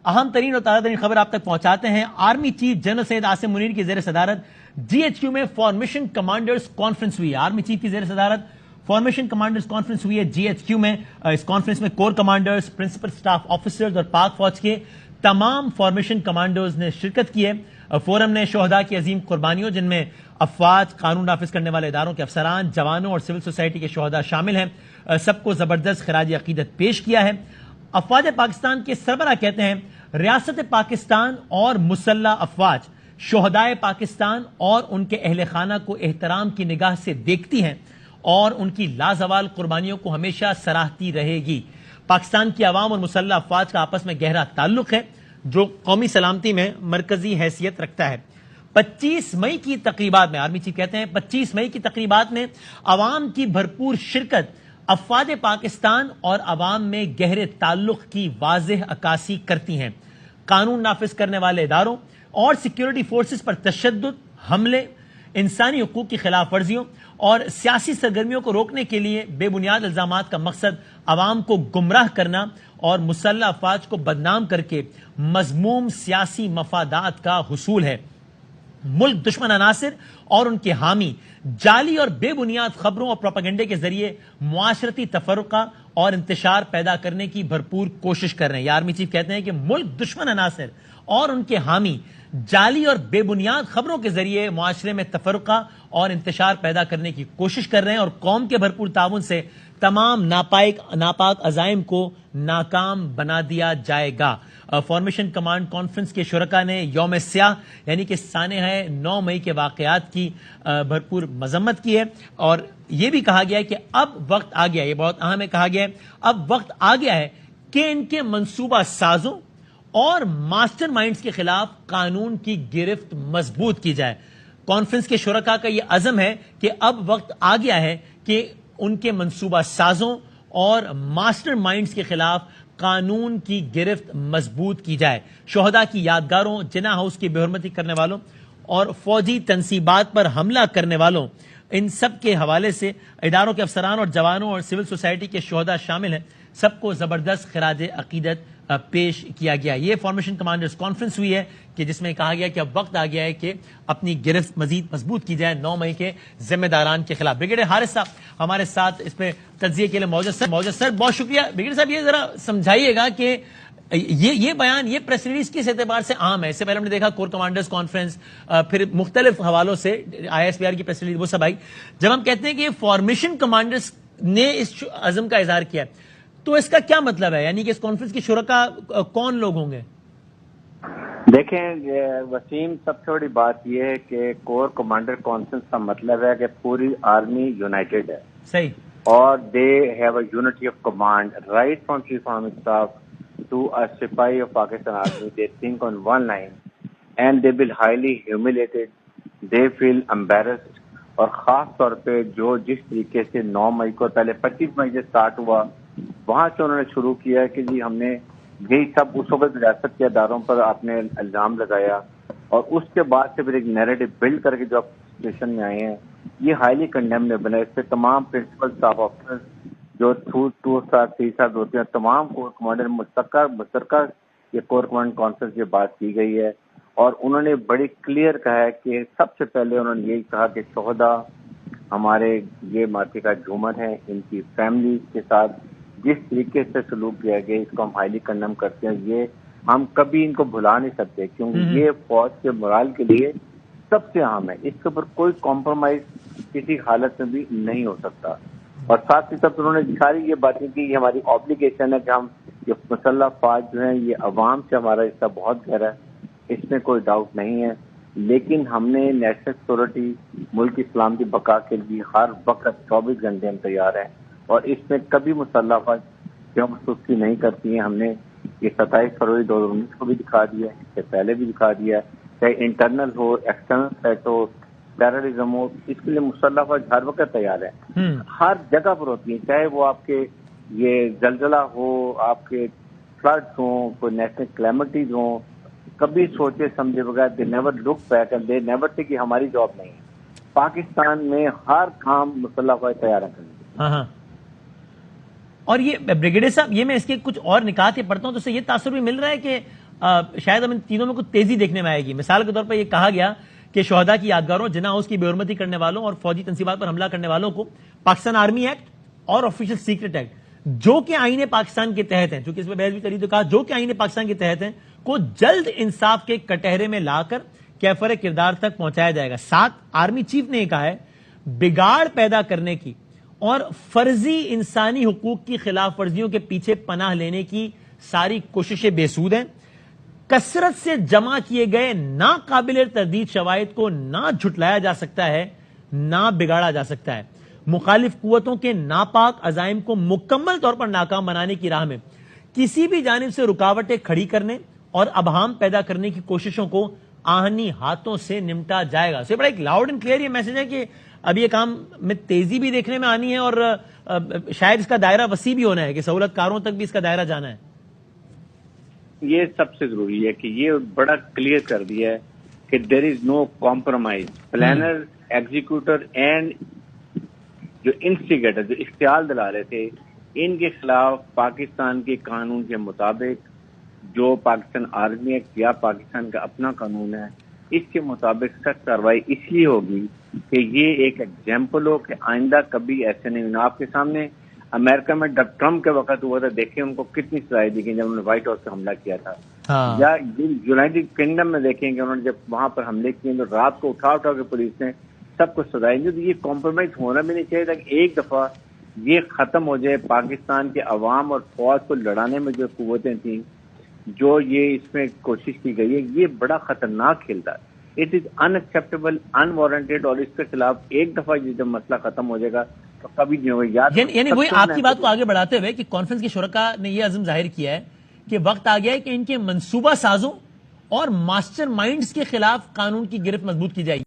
اہم ترین اور تازہ ترین خبر آپ تک پہنچاتے ہیں۔ Army chief general Syed Asim Munir کی زیر صدارت جی ایچ کیو میں فارمیشن کمانڈرز کانفرنس ہوئی ہے۔ آرمی چیف کی زیر صدارت فارمیشن کمانڈرز کانفرنس ہوئی ہے جی ایچ کیو میں۔ اس کانفرنس میں corps commanders, principal staff officers اور پاک فوج کے تمام فارمیشن کمانڈرز نے شرکت کی ہے۔ فورم نے شہداء کی عظیم قربانیوں، جن میں افواج، قانون نافذ کرنے والے اداروں کے افسران، جوانوں اور سول سوسائٹی کے شہداء شامل ہیں، سب کو زبردست خراج عقیدت پیش کیا ہے۔ افواج پاکستان کے سربراہ کہتے ہیں ریاست پاکستان اور مسلح افواج شہدائے پاکستان اور ان کے اہل خانہ کو احترام کی نگاہ سے دیکھتی ہیں اور ان کی لازوال قربانیوں کو ہمیشہ سراہتی رہے گی۔ پاکستان کی عوام اور مسلح افواج کا آپس میں گہرا تعلق ہے جو قومی سلامتی میں مرکزی حیثیت رکھتا ہے۔ 25 مئی کی تقریبات میں، آرمی چیف کہتے ہیں 25 مئی کی تقریبات میں عوام کی بھرپور شرکت افواج پاکستان اور عوام میں گہرے تعلق کی واضح عکاسی کرتی ہیں۔ قانون نافذ کرنے والے اداروں اور سیکیورٹی فورسز پر تشدد، حملے، انسانی حقوق کی خلاف ورزیوں اور سیاسی سرگرمیوں کو روکنے کے لیے بے بنیاد الزامات کا مقصد عوام کو گمراہ کرنا اور مسلح افواج کو بدنام کر کے مذموم سیاسی مفادات کا حصول ہے۔ ملک دشمن عناصر اور ان کے حامی جعلی اور بے بنیاد خبروں اور پروپیگنڈے کے ذریعے معاشرتی تفرقہ اور انتشار پیدا کرنے کی بھرپور کوشش کر رہے ہیں۔ یہ آرمی چیف کہتے ہیں کہ ملک دشمن عناصر اور ان کے حامی جعلی اور بے بنیاد خبروں کے ذریعے معاشرے میں تفرقہ اور انتشار پیدا کرنے کی کوشش کر رہے ہیں اور قوم کے بھرپور تعاون سے تمام ناپاک عزائم کو ناکام بنا دیا جائے گا۔ فارمیشن کمانڈ کانفرنس کے شرکاء نے یوم سیاہ یعنی کہ سانحہ 9 مئی کے واقعات کی بھرپور مذمت کی ہے اور یہ بھی کہا گیا ہے کہ اب وقت آ گیا ہے، یہ بہت اہم ہے، کہا گیا ہے اب وقت آ گیا ہے کہ ان کے منصوبہ سازوں اور ماسٹر مائنڈز کے خلاف قانون کی گرفت مضبوط کی جائے۔ کانفرنس کے شرکاء کا یہ عزم ہے کہ اب وقت آ گیا ہے کہ ان کے منصوبہ سازوں اور ماسٹر مائنڈز کے خلاف قانون کی گرفت مضبوط کی جائے۔ شہداء کی یادگاروں، جناح ہاؤس کی بے حرمتی کرنے والوں اور فوجی تنصیبات پر حملہ کرنے والوں، ان سب کے حوالے سے اداروں کے افسران اور جوانوں اور سول سوسائٹی کے شہداء شامل ہیں، سب کو زبردست خراج عقیدت پیش کیا گیا۔ یہ فارمیشن کمانڈرز کانفرنس ہوئی ہے کہ جس میں کہا گیا کہ اب وقت آ گیا ہے کہ اپنی گرفت مزید مضبوط کی جائے 9 مئی کے ذمہ داران کے خلاف۔ بریگیڈیئر حارث صاحب ہمارے ساتھ اس پہ تجزیے کے لیے موجود سر، بہت شکریہ۔ بریگیڈیئر صاحب یہ ذرا سمجھائیے گا کہ یہ بیان، یہ پریس ریلیز کس اعتبار سے عام ہے؟ اس سے پہلے ہم نے دیکھا کور کمانڈرز کانفرنس، پھر مختلف حوالوں سے آئی ایس پی آر کی پریس ریلیز، وہ سب آئی۔ جب ہم کہتے ہیں کہ یہ فارمیشن کمانڈرز نے اس عزم کا اظہار کیا ہے تو اس کا کیا مطلب ہے؟ یعنی کہ اس کانفرنس کے شرکاء کون لوگ ہوں گے؟ دیکھیں وسیم، سب سے بڑی بات یہ ہے کہ کور کمانڈر کانفرنس کا مطلب ہے کہ پوری آرمی یونائٹڈ ہے، صحیح، اور they have a unity of command right from chief army staff to a سپاہی of Pakistan army. They think on one line and they will highly humiliated, they feel embarrassed, اور خاص طور پہ جس طریقے سے 9 مئی کو، پہلے 25 مئی سے سٹارٹ ہوا، وہاں سے انہوں نے شروع کیا کہ جی ہم نے یہی سب اس وقت ریاست کے اداروں پر آپ نے الزام لگایا، اور اس کے بعد سے پھر ایک نیریٹو بلڈ کر کے جو آپ سچویشن میں آئے ہیں، یہ ہائیلی کنڈیمنیبل ہے۔ اس پہ تمام پرنسپل اسٹاف آفیسر جو 2 اسٹار 3 اسٹار ہوتے ہیں، تمام کور کمانڈر مشترکہ یہ کور کمانڈ کانفرنس یہ بات کی گئی ہے، اور انہوں نے بڑی کلیئر کہا ہے کہ سب سے پہلے انہوں نے یہی کہا کہ شہداء ہمارے یہ ماتھے کا جھومر ہے، ان کی فیملی کے ساتھ جس طریقے سے سلوک کیا گیا اس کو ہم ہائیلی کنڈیم کرتے ہیں۔ یہ ہم کبھی ان کو بھلا نہیں سکتے کیونکہ یہ فوج کے morale کے لیے سب سے اہم ہے، اس کے اوپر کوئی کمپرومائز کسی حالت میں بھی نہیں ہو سکتا۔ اور ساتھ ہی ساتھ انہوں نے ساری یہ باتیں کی، یہ ہماری آبلیگیشن ہے کہ ہم یہ مسلح افواج جو ہیں یہ عوام سے ہمارا حصہ بہت گہرا ہے، اس میں کوئی ڈاؤٹ نہیں ہے، لیکن ہم نے نیشنل سیکورٹی، ملک کی سلامتی بقا کے لیے ہر وقت 24 گھنٹے ہم تیار ہیں، اور اس میں کبھی مسلح افواج جو سستی نہیں کرتی ہیں۔ ہم نے یہ 27 فروری 2019 کو بھی دکھا دیا ہے، اس سے پہلے بھی دکھا دیا ہے، چاہے انٹرنل ہو، ایکسٹرنل تھریٹ ہو، ٹیررزم ہو، اس کے لیے مسلح افواج ہر وقت تیار ہے، ہر جگہ پر ہوتی ہیں، چاہے وہ آپ کے یہ زلزلہ ہو، آپ کے فلڈز ہوں، کوئی نیشنل کلیمٹیز ہوں، کبھی سوچے سمجھے بغیر they never look back and they never say کہ ہماری جاب نہیں ہے۔ پاکستان میں ہر کام مسلح افواج تیار ہے کرنے کے۔ ہاں، اور یہ بریگیڈیئر صاحب، یہ میں اس کے کچھ اور نکات پڑھتا ہوں تو اسے یہ تاثر بھی مل رہا ہے کہ شاید ہم ان تینوں میں کچھ تیزی دیکھنے میں آئے گی. مثال کے طور پر یہ کہا گیا کہ شہداء کی یادگاروں، جناح ہاؤس کی بے حرمتی کرنے والوں اور فوجی تنصیبات پر حملہ کرنے والوں کو پاکستان آرمی ایکٹ اور آفیشل سیکرٹ ایکٹ جو کہ آئین پاکستان کے تحت ہیں، چونکہ اس میں بحث بھی کری تو کہا جو کہ آئین پاکستان کے تحت ہیں، کو جلد انصاف کے کٹہرے میں لا کر کیفر کردار تک پہنچایا جائے گا. ساتھ آرمی چیف نے یہ کہا ہے بگاڑ پیدا کرنے کی اور فرضی انسانی حقوق کی خلاف ورزیوں کے پیچھے پناہ لینے کی ساری کوششیں بے سود ہیں. کثرت سے جمع کیے گئے ناقابل تردید شواہد کو نہ جھٹلایا جا سکتا ہے نہ بگاڑا جا سکتا ہے. مخالف قوتوں کے ناپاک عزائم کو مکمل طور پر ناکام بنانے کی راہ میں کسی بھی جانب سے رکاوٹیں کھڑی کرنے اور ابہام پیدا کرنے کی کوششوں کو آہنی ہاتھوں سے نمٹا جائے گا. بڑا ایک لاؤڈ اینڈ کلیئر یہ میسج ہے کہ اب یہ کام میں تیزی بھی دیکھنے میں آنی ہے اور شاید اس کا دائرہ وسیع بھی ہونا ہے کہ سہولت کاروں تک بھی اس کا دائرہ جانا ہے. یہ سب سے ضروری ہے کہ یہ بڑا کلیئر کر دیا ہے کہ دیر از نو کمپرومائز. پلانر، ایگزیکیوٹر اینڈ جو انسٹیگیٹر، جو اشتعال دلا رہے تھے، ان کے خلاف پاکستان کے قانون کے مطابق جو پاکستان آرمی ایکٹ یا پاکستان کا اپنا قانون ہے اس کے مطابق سخت کارروائی اس لیے ہوگی کہ یہ ایک ایگزامپل ہو کہ آئندہ کبھی ایسے نہیں ہونا. آپ کے سامنے امریکہ میں ڈونلڈ ٹرمپ کے وقت ہوا تھا، دیکھیں ان کو کتنی سزائیں دی گئی جب انہوں نے وائٹ ہاؤس پہ حملہ کیا تھا. یا یونائٹڈ کنگڈم میں دیکھیں کہ انہوں نے جب وہاں پر حملے کیے تو رات کو اٹھا کے پولیس نے سب کو سزائیں دی. تو یہ کمپرومائز ہونا بھی نہیں چاہیے تھا کہ ایک دفعہ یہ ختم ہو جائے. پاکستان کے عوام اور فوج کو لڑانے میں جو قوتیں تھیں، جو یہ اس میں کوشش کی گئی ہے، یہ بڑا خطرناک کھیل تھا. اٹ از ان ایکسیپٹیبل، ان وارنٹیڈ، اور اس کے خلاف ایک دفعہ یہ جب مسئلہ ختم ہو جائے گا تو کبھی نہیں ہوگا. یعنی وہی آپ کی بات کو آگے بڑھاتے ہوئے کہ کانفرنس کے شرکاء نے یہ عزم ظاہر کیا ہے کہ وقت آ گیا ہے کہ ان کے منصوبہ سازوں اور ماسٹر مائنڈز کے خلاف قانون کی گرفت مضبوط کی جائے گی.